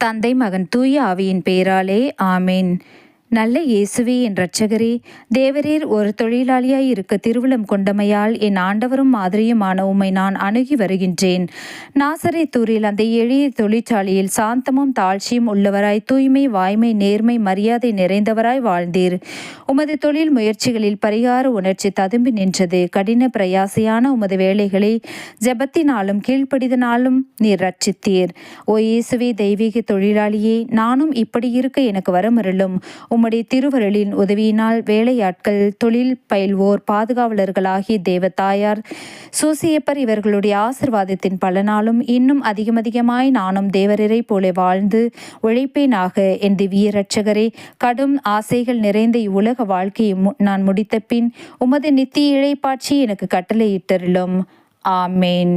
தந்தை, மகன், தூய ஆவியின் பெயராலே ஆமேன். நல்ல இயேசுவே, என் இரட்சகரே, தேவரீர் ஒரு தொழிலாளியாய் இருக்க திருவுளம் கொண்டமையால் என் ஆண்டவரும் மாதிரியுமான உம்மை நான் அணுகி வருகின்றேன். நாசரேத்தூரில் அந்த எளிய தொழிற்சாலையில் சாந்தமும் தாழ்ச்சியும் உள்ளவராய், தூய்மை, வாய்மை, நேர்மை, மரியாதை நிறைந்தவராய் வாழ்ந்தீர். உமது தொழில் முயற்சிகளில் பரிகார உணர்ச்சி ததும்பி நின்றது. கடின பிரயாசையான உமது வேலைகளை ஜெபத்தினாலும் கீழ்ப்படிதனாலும் நீர் ரட்சித்தீர். ஓ இயேசுவே, தெய்வீக தொழிலாளியே, நானும் இப்படி இருக்க எனக்கு வரமருளும். உம்முடைய திருவருளின் உதவியினால் வேலையாட்கள், தொழில் பயில்வோர், பாதுகாவலர்களாகிய தேவதாயார், சூசியப்பர் இவர்களுடைய ஆசிர்வாதத்தின் பலனாலும் இன்னும் அதிகமாய் நானும் தேவரரை போல வாழ்ந்து உழைப்பேனாக. என் திவ்ய இரட்சகரே, கடும் ஆசைகள் நிறைந்த இவ்வுலக வாழ்க்கையை நான் முடித்த பின் உமது நித்திய இழைப்பாட்சி எனக்கு கட்டளையிட்டருளும். ஆமேன்.